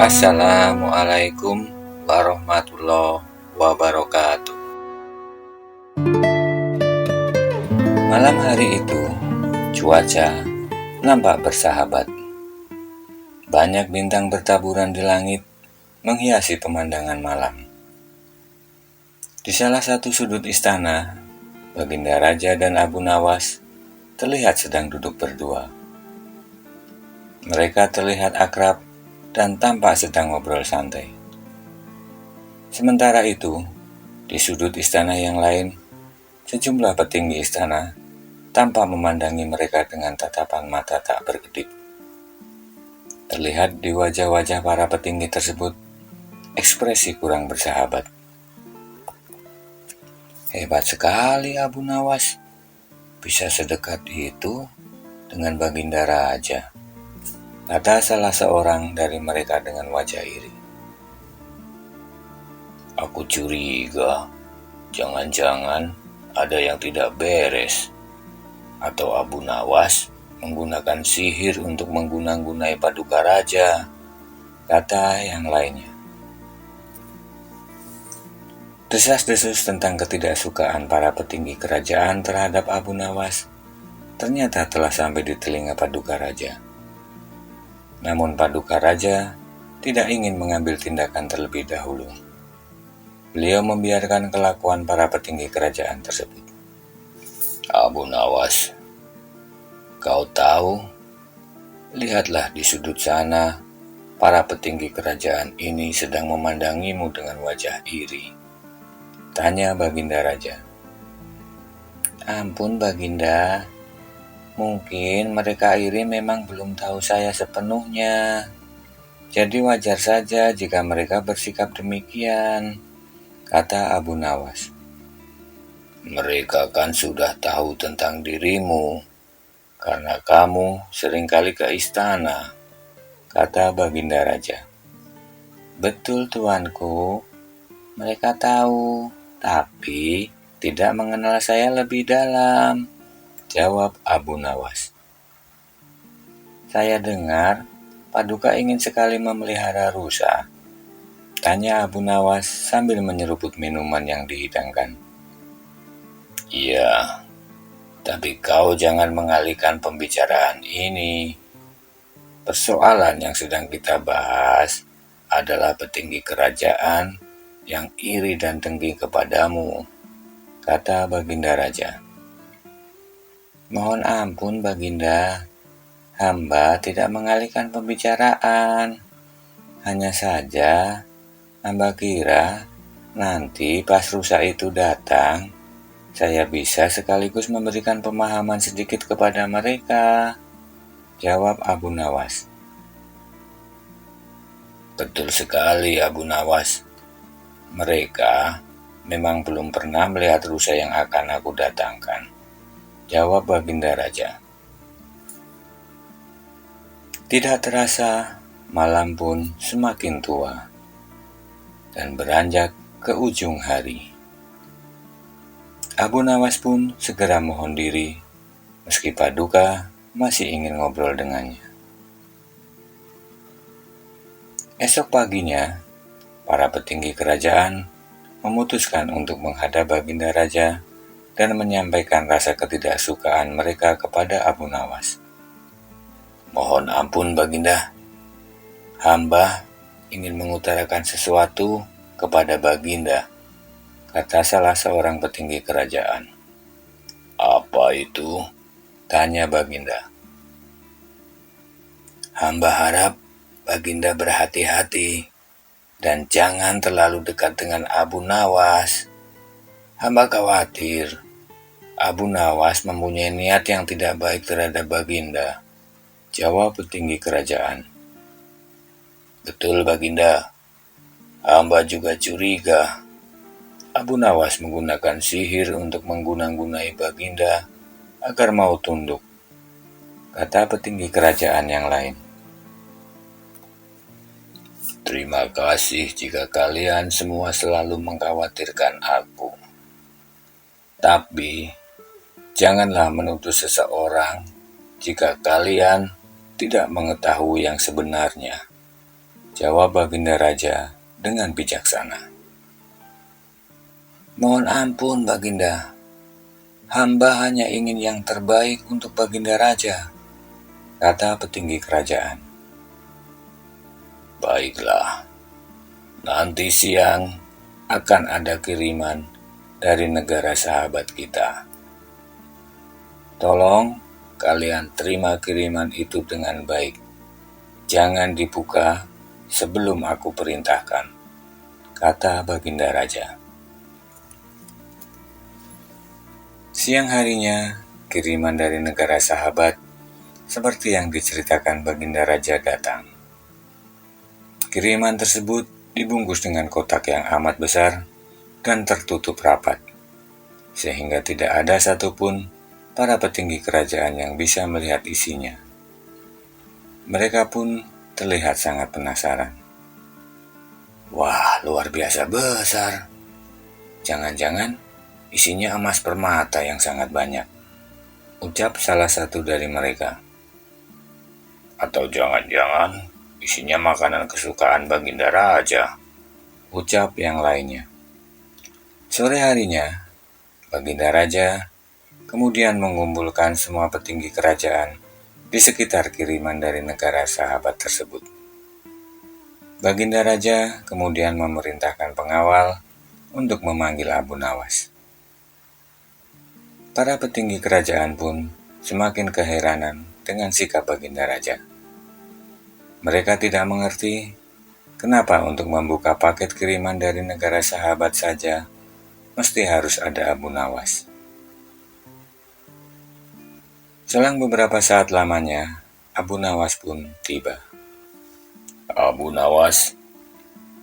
Assalamualaikum warahmatullahi wabarakatuh. Malam hari itu, cuaca nampak bersahabat. Banyak bintang bertaburan di langit, menghiasi pemandangan malam. Di salah satu sudut istana, Baginda Raja dan Abu Nawas terlihat sedang duduk berdua. Mereka terlihat akrab dan tampak sedang ngobrol santai. Sementara itu, di sudut istana yang lain, sejumlah petinggi istana tampak memandangi mereka dengan tatapan mata tak berkedip. Terlihat di wajah-wajah para petinggi tersebut, ekspresi kurang bersahabat. Hebat sekali Abu Nawas, bisa sedekat itu dengan Baginda Raja, kata salah seorang dari mereka dengan wajah iri. Aku curiga, jangan-jangan ada yang tidak beres, atau Abu Nawas menggunakan sihir untuk mengguna-gunai paduka raja, kata yang lainnya. Desas-desus tentang ketidaksukaan para petinggi kerajaan terhadap Abu Nawas ternyata telah sampai di telinga paduka raja. Namun paduka raja tidak ingin mengambil tindakan terlebih dahulu. Beliau membiarkan kelakuan para petinggi kerajaan tersebut. Abu Nawas, kau tahu, lihatlah di sudut sana, para petinggi kerajaan ini sedang memandangimu dengan wajah iri, tanya Baginda Raja. Ampun Baginda, mungkin mereka iri memang belum tahu saya sepenuhnya. Jadi wajar saja jika mereka bersikap demikian, kata Abu Nawas. Mereka kan sudah tahu tentang dirimu, karena kamu seringkali ke istana, kata Baginda Raja. Betul tuanku, mereka tahu, tapi tidak mengenal saya lebih dalam, jawab Abu Nawas. Saya dengar paduka ingin sekali memelihara rusa, tanya Abu Nawas sambil menyeruput minuman yang dihidangkan. Iya, tapi kau jangan mengalihkan pembicaraan ini. Persoalan yang sedang kita bahas adalah petinggi kerajaan yang iri dan dengki kepadamu, kata Baginda Raja. Mohon ampun Baginda, hamba tidak mengalihkan pembicaraan. Hanya saja, hamba kira nanti pas rusa itu datang, saya bisa sekaligus memberikan pemahaman sedikit kepada mereka, jawab Abu Nawas. Betul sekali Abu Nawas. Mereka memang belum pernah melihat rusa yang akan aku datangkan, jawab Baginda Raja. Tidak terasa, malam pun semakin tua dan beranjak ke ujung hari. Abu Nawas pun segera mohon diri, meski paduka masih ingin ngobrol dengannya. Esok paginya, para petinggi kerajaan memutuskan untuk menghadap Baginda Raja dan menyampaikan rasa ketidaksukaan mereka kepada Abu Nawas. Mohon ampun Baginda, hamba ingin mengutarakan sesuatu kepada Baginda, kata salah seorang petinggi kerajaan. Apa itu? Tanya Baginda. Hamba harap Baginda berhati-hati dan jangan terlalu dekat dengan Abu Nawas. Hamba khawatir Abu Nawas mempunyai niat yang tidak baik terhadap Baginda, jawab petinggi kerajaan. Betul Baginda, hamba juga curiga Abu Nawas menggunakan sihir untuk mengguna-gunai Baginda agar mau tunduk, kata petinggi kerajaan yang lain. Terima kasih jika kalian semua selalu mengkhawatirkan aku. Tapi, janganlah menuduh seseorang jika kalian tidak mengetahui yang sebenarnya, jawab Baginda Raja dengan bijaksana. Mohon ampun Baginda, hamba hanya ingin yang terbaik untuk Baginda Raja, kata petinggi kerajaan. Baiklah, nanti siang akan ada kiriman dari negara sahabat kita. Tolong kalian terima kiriman itu dengan baik. Jangan dibuka sebelum aku perintahkan, kata Baginda Raja. Siang harinya, kiriman dari negara sahabat seperti yang diceritakan Baginda Raja datang. Kiriman tersebut dibungkus dengan kotak yang amat besar dan tertutup rapat, sehingga tidak ada satupun para petinggi kerajaan yang bisa melihat isinya. Mereka pun terlihat sangat penasaran. Wah, luar biasa besar. Jangan-jangan isinya emas permata yang sangat banyak, ucap salah satu dari mereka. Atau jangan-jangan isinya makanan kesukaan Baginda Raja, ucap yang lainnya. Sore harinya, Baginda Raja kemudian mengumpulkan semua petinggi kerajaan di sekitar kiriman dari negara sahabat tersebut. Baginda Raja kemudian memerintahkan pengawal untuk memanggil Abu Nawas. Para petinggi kerajaan pun semakin keheranan dengan sikap Baginda Raja. Mereka tidak mengerti kenapa untuk membuka paket kiriman dari negara sahabat saja mesti harus ada Abu Nawas. Selang beberapa saat lamanya, Abu Nawas pun tiba. Abu Nawas,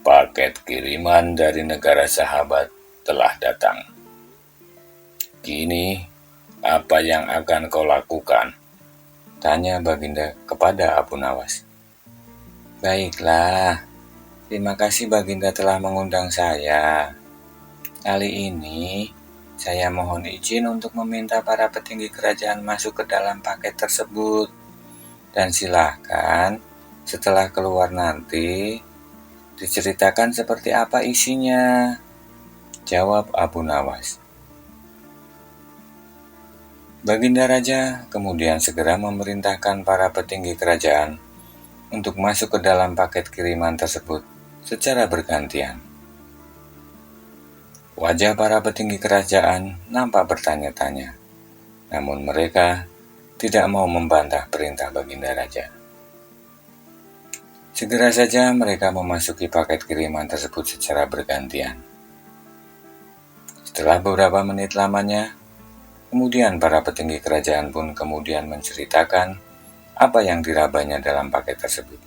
paket kiriman dari negara sahabat telah datang. Kini, apa yang akan kau lakukan? Tanya Baginda kepada Abu Nawas. Baiklah, terima kasih Baginda telah mengundang saya. Kali ini, saya mohon izin untuk meminta para petinggi kerajaan masuk ke dalam paket tersebut. Dan silakan, setelah keluar nanti, diceritakan seperti apa isinya, jawab Abu Nawas. Baginda Raja kemudian segera memerintahkan para petinggi kerajaan untuk masuk ke dalam paket kiriman tersebut secara bergantian. Wajah para petinggi kerajaan nampak bertanya-tanya, namun mereka tidak mau membantah perintah Baginda Raja. Segera saja mereka memasuki paket kiriman tersebut secara bergantian. Setelah beberapa menit lamanya, kemudian para petinggi kerajaan pun kemudian menceritakan apa yang dirabanya dalam paket tersebut.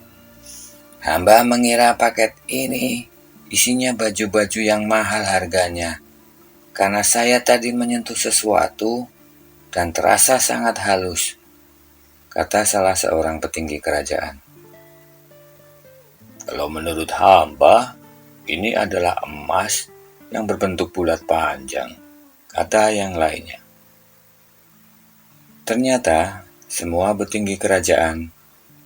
Hamba mengira paket ini isinya baju-baju yang mahal harganya, karena saya tadi menyentuh sesuatu dan terasa sangat halus, kata salah seorang petinggi kerajaan. Kalau menurut hamba, ini adalah emas yang berbentuk bulat panjang, kata yang lainnya. Ternyata semua petinggi kerajaan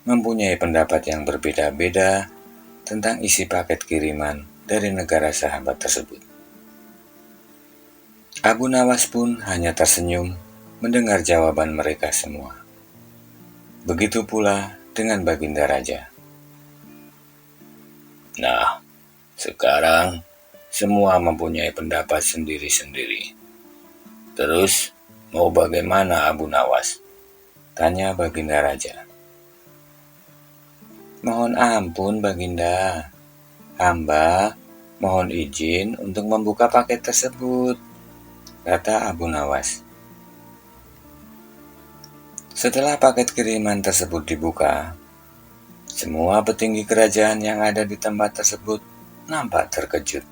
mempunyai pendapat yang berbeda-beda tentang isi paket kiriman dari negara sahabat tersebut. Abu Nawas pun hanya tersenyum mendengar jawaban mereka semua. Begitu pula dengan Baginda Raja. Nah, sekarang semua mempunyai pendapat sendiri-sendiri. Terus, mau bagaimana Abu Nawas? Tanya Baginda Raja. Mohon ampun Baginda, hamba mohon izin untuk membuka paket tersebut, kata Abu Nawas. Setelah paket kiriman tersebut dibuka, semua petinggi kerajaan yang ada di tempat tersebut nampak terkejut.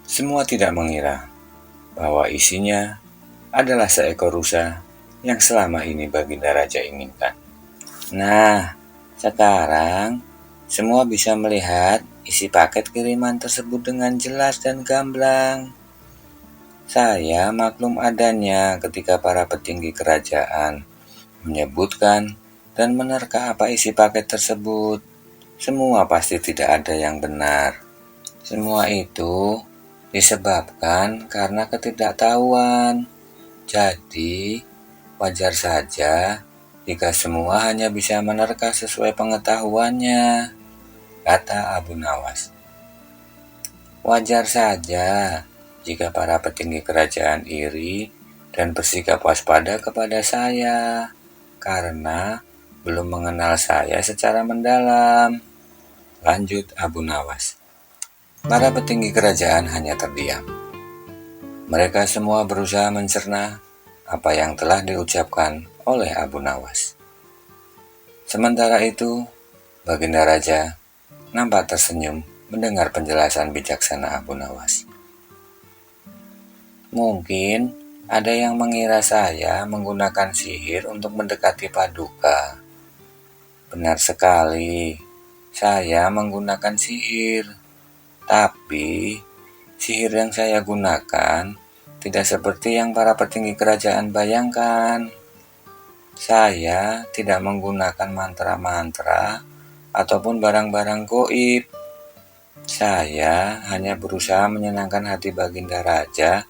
Semua tidak mengira bahwa isinya adalah seekor rusa yang selama ini Baginda Raja inginkan. Nah, sekarang semua bisa melihat isi paket kiriman tersebut dengan jelas dan gamblang. Saya maklum adanya ketika para petinggi kerajaan menyebutkan dan menerka apa isi paket tersebut. semua pasti tidak ada yang benar. Semua itu disebabkan karena ketidaktahuan. Jadi, wajar saja jika semua hanya bisa menerka sesuai pengetahuannya, kata Abu Nawas. Wajar saja jika para petinggi kerajaan iri dan bersikap waspada kepada saya, karena belum mengenal saya secara mendalam, lanjut Abu Nawas. Para petinggi kerajaan hanya terdiam. Mereka semua berusaha mencerna apa yang telah diucapkan oleh Abu Nawas. Sementara itu, Baginda Raja nampak tersenyum mendengar penjelasan bijaksana Abu Nawas. Mungkin ada yang mengira saya menggunakan sihir untuk mendekati Paduka. Benar sekali, saya menggunakan sihir. Tapi, sihir yang saya gunakan tidak seperti yang para petinggi kerajaan bayangkan. Saya tidak menggunakan mantra-mantra ataupun barang-barang gaib. Saya hanya berusaha menyenangkan hati Baginda Raja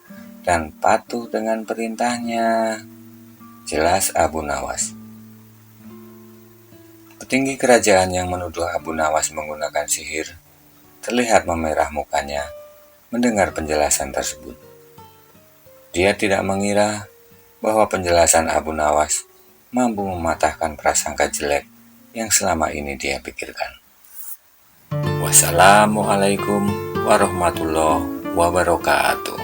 dan patuh dengan perintahnya, jelas Abu Nawas. Petinggi kerajaan yang menuduh Abu Nawas menggunakan sihir terlihat memerah mukanya mendengar penjelasan tersebut. Dia tidak mengira bahwa penjelasan Abu Nawas mampu mematahkan prasangka jelek yang selama ini dia pikirkan. Wassalamualaikum warahmatullahi wabarakatuh.